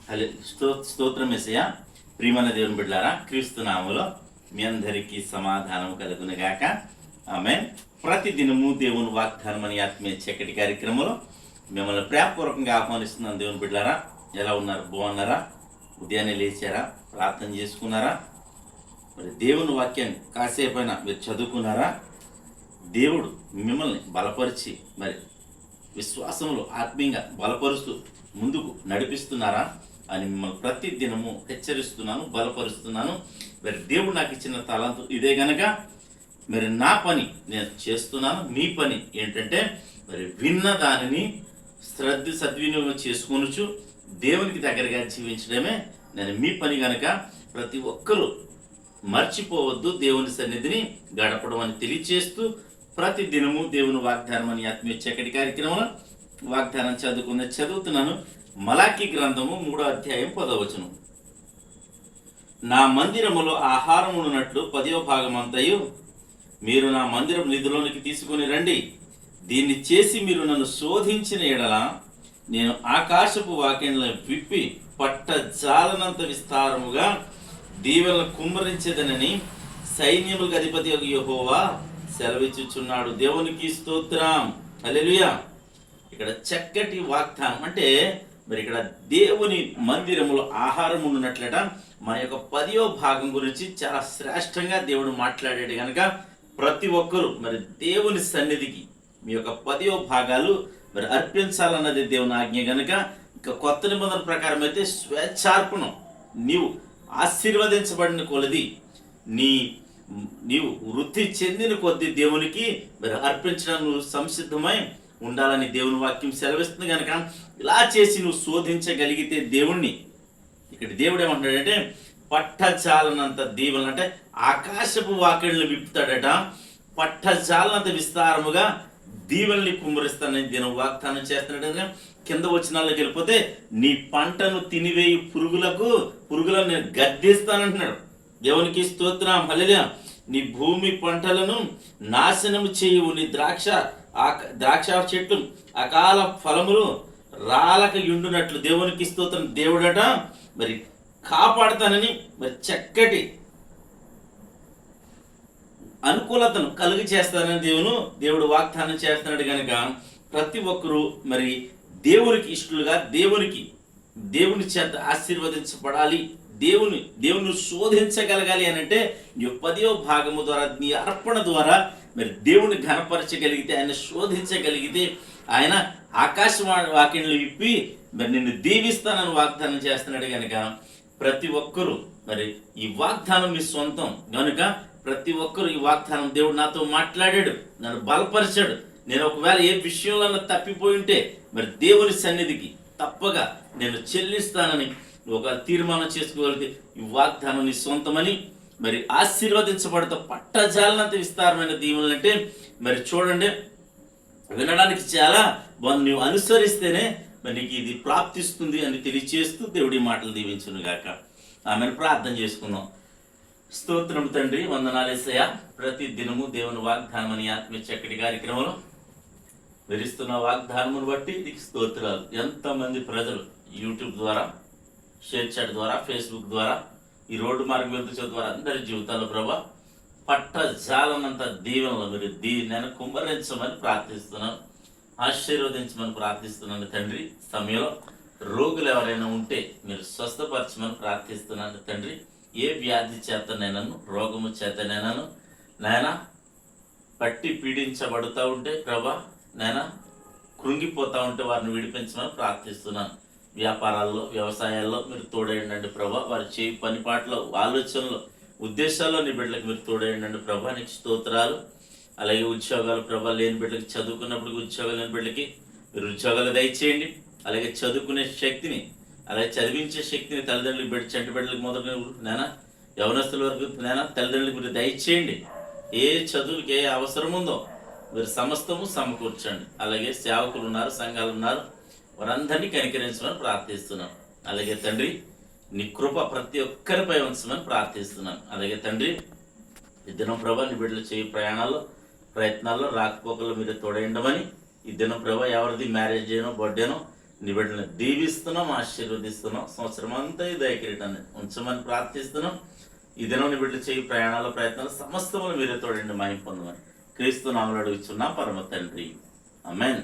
స్తోత్రం యేసయ్య. ప్రియమైన దేవుని బిడ్డలారా, క్రీస్తు నామములో మీ అందరికీ సమాధానం కలుగునుగాక. ఆమేన్. ప్రతి దినము దేవుని వాగ్దానం అనే ఆత్మీయ చక్కటి కార్యక్రమంలో మిమ్మల్ని ప్రేమపూర్వకంగా ఆహ్వానిస్తున్నాను. దేవుని బిడ్డలారా, ఎలా ఉన్నారు? బాగున్నారా? ఉదయాన్నే లేచారా? ప్రార్థన చేసుకున్నారా? మరి దేవుని వాక్యాన్ని కాసేపైనా మీరు చదువుకున్నారా? దేవుడు మిమ్మల్ని బలపరిచి మరి విశ్వాసంలో ఆత్మీయంగా బలపరుస్తూ ముందుకు నడిపిస్తున్నారా అని మిమ్మల్ని ప్రతి దినము హెచ్చరిస్తున్నాను, బలపరుస్తున్నాను. మరి దేవుడు నాకు ఇచ్చిన తలంతు ఇదే గనక మరి నా పని నేను చేస్తున్నాను. మీ పని ఏంటంటే మరి విన్న దానిని సద్వినియోగం చేసుకొనుచు దేవునికి దగ్గరగా జీవించడమే నేను మీ పని గనక ప్రతి ఒక్కరూ మర్చిపోవద్దు దేవుని సన్నిధిని గడపడం అని తెలియచేస్తూ ప్రతి దినము దేవుని వాగ్దానం అని ఆత్మీయ చక్కటి కార్యక్రమంలో వాగ్దానం చదువుతున్నాను. మలాకి గ్రంథము 3వ అధ్యాయం 10వ వచనం. నా మందిరములో ఆహారం ఉన్నట్లు 10వ భాగం అంతయు మీరు నా మందిరం నిధిలోనికి తీసుకుని రండి. దీన్ని చేసి మీరు నన్ను శోధించిన ఎడల నేను ఆకాశపు వాక్యములను విప్పి పట్టజాలనంత విస్తారముగా దీవెనలు కుమ్మరించేదనని సైన్యములకు అధిపతి యెహోవా సెలవిచ్చుచున్నాడు. దేవునికి స్తోత్రం. హల్లెలూయా. ఇక్కడ చక్కటి వాగ్దానం అంటే మరి ఇక్కడ దేవుని మందిరములో ఆహారం ఉన్నట్లట. మన యొక్క 10వ భాగం గురించి చాలా శ్రేష్టంగా దేవుడు మాట్లాడాడు కనుక ప్రతి ఒక్కరూ మరి దేవుని సన్నిధికి మీ యొక్క 10వ భాగాలు మరి అర్పించాలన్నది దేవుని ఆజ్ఞ కనుక ఇక కొత్త నిబంధన ప్రకారం అయితే స్వేచ్ఛార్పణం నీవు ఆశీర్వదించబడిన కొలది నీవు వృద్ధి చెందిన కొద్ది దేవునికి మరి అర్పించడం నువ్వు సంసిద్ధమై ఉండాలని దేవుని వాక్యం సెలవిస్తుంది కనుక ఇలా చేసి నువ్వు శోధించగలిగితే దేవుణ్ణి ఇక్కడ దేవుడు ఏమంటాడంటే పట్టజాలనంత దీవెనలు అంటే ఆకాశపు వాకిళ్ళను విప్పుతాడట. పట్టజాలనంత విస్తారముగా దీవెనల్ని కుమ్మరిస్తానని దేవుని వాగ్దానం చేస్తున్నాడు. కింద వచనాల్లోకి వెళ్ళిపోతే నీ పంటను తినివేయి పురుగులను నేను గద్దిస్తానంటున్నాడు. దేవునికి స్తోత్రం. హల్లెలూయా. నీ భూమి పంటలను నాశనము చేయవు. నీ ద్రాక్ష చెట్లు అకాల ఫలములు రాలక ఉండునట్లు దేవునికి స్తోత్రం. దేవుడట మరి కాపాడుతానని మరి చక్కటి అనుకూలతను కలుగు చేస్తానని దేవుడు వాగ్దానం చేస్తున్నాడు కనుక ప్రతి ఒక్కరూ మరి దేవునికి ఇష్టలుగా దేవుని చేత ఆశీర్వదించబడాలి. దేవుని శోధించగలగాలి అని అంటే నీ 10వ భాగము ద్వారా నీ అర్పణ ద్వారా మరి దేవుని ఘనపరచగలిగితే, ఆయన శోధించగలిగితే ఆయన ఆకాశ వాక్యములు విప్పి మరి నిన్ను దీవిస్తానని వాగ్దానం చేస్తున్నాడు కనుక ప్రతి ఒక్కరూ మరి ఈ వాగ్దానం మీ సొంతం కనుక ప్రతి ఒక్కరు ఈ వాగ్దానం దేవుడు నాతో మాట్లాడాడు, నన్ను బలపరిచాడు. నేను ఒకవేళ ఏ విషయంలో తప్పిపోయి ఉంటే మరి దేవుని సన్నిధికి తప్పగా నేను చెల్లిస్తానని ఒక తీర్మానం చేసుకోగలిగితే ఈ వాగ్దానం నీ సొంతమని మరి ఆశీర్వదించబడతా. పట్టజాలనంత విస్తారమైన దీవెనలు అంటే మరి చూడండి, వినడానికి చాలా బాగుంది. నువ్వు అనుసరిస్తేనే మరి నీకు ఇది ప్రాప్తిస్తుంది అని తెలియచేస్తూ దేవుడి మాటలు దీవించును గాక. ఆమెను ప్రార్థన చేసుకుందాం. స్తోత్రం తండ్రి, వందనాలు యేసయ్య. ప్రతి దినము దేవుని వాగ్దానం అని ఆత్మీయ చక్కటి కార్యక్రమంలో విరిస్తున్న వాగ్దానమును బట్టి నీకు స్తోత్రాలు. ఎంతమంది ప్రజలు యూట్యూబ్ ద్వారా, షేర్ చాట్ ద్వారా, ఫేస్బుక్ ద్వారా, ఈ రోడ్డు మార్గం వెళ్తూ ద్వారా అందరి జీవితాల్లో ప్రభా పట్టజాలనంత దీవెనలు మీరు నేను కుమ్మరించమని ప్రార్థిస్తున్నాను, ఆశీర్వదించమని ప్రార్థిస్తున్నాను తండ్రి. సమయంలో రోగులు ఎవరైనా ఉంటే మీరు స్వస్థపరచమని ప్రార్థిస్తున్నాను తండ్రి. ఏ వ్యాధి చేతనైనాను, రోగము చేతనైనాను నాయన పట్టి పీడించబడుతూ ఉంటే ప్రభా నాయన కృంగిపోతూ ఉంటే వారిని విడిపించమని ప్రార్థిస్తున్నాను. వ్యాపారాల్లో, వ్యవసాయాల్లో మీరు తోడేయండి ప్రభా. వారి చేయి పనిపాట్లో, ఆలోచనలో, ఉద్దేశాల్లో నీ బిడ్డలకు మీరు తోడేయండి ప్రభా. నీకు స్తోత్రాలు. అలాగే ఉద్యోగాలు ప్రభా, లేని బిడ్డలకి చదువుకున్నప్పుడు ఉద్యోగాలు లేని బిడ్డలకి మీరు ఉద్యోగాలు దయచేయండి. అలాగే చదువుకునే శక్తిని, అలాగే చదివించే శక్తిని తల్లిదండ్రులకు చంటి బిడ్డలకు మొదలు నానా యవనస్తుల వరకు నానా తల్లిదండ్రులకు మీరు దయచేయండి. ఏ చదువుకి ఏ అవసరం ఉందో మీరు సమస్తము సమకూర్చండి. అలాగే సేవకులు ఉన్నారు, సంఘాలు ఉన్నారు, వారందరినీ కనికరించమని ప్రార్థిస్తున్నాం. అలాగే తండ్రి నీ కృప ప్రతి ఒక్కరిపై ఉంచమని ప్రార్థిస్తున్నాను. అలాగే తండ్రి ఈ దినం ప్రభా నీ బిడ్డలు చేయి ప్రయత్నాల్లో రాకపోకల్లో మీరు తోడేయండమని ఈ దినం ప్రభా ఎవరిది మ్యారేజ్ చేయనో, బర్త్డేనో నీ బిడ్డలను దీవిస్తున్నాం, ఆశీర్వదిస్తున్నాం. సంవత్సరం అంతా ఈ దయకిరీటాన్ని ఉంచమని ప్రార్థిస్తున్నాం. ఈ దినం నీ బిడ్డలు చేయి ప్రయాణాల ప్రయత్నాలు సమస్తములు మీరే తోడండి మహిమ పొందమని క్రీస్తు నామములో అడుగుచున్నా పరమ తండ్రి, ఆమేన్.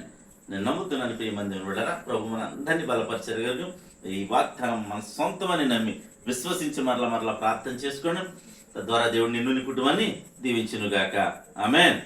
నేను నమ్ముతున్నాను ప్రియమంది బిడ్డలారా, ప్రభు మన అందరినీ బలపరచగలరు. ఈ వాగ్దానం మన సొంతమని నమ్మి విశ్వసించి మరలా ప్రార్థన చేసుకోండి. తద్వారా దేవుడు నిన్ను నీ కుటుంబాన్ని దీవించునుగాక. ఆమేన్.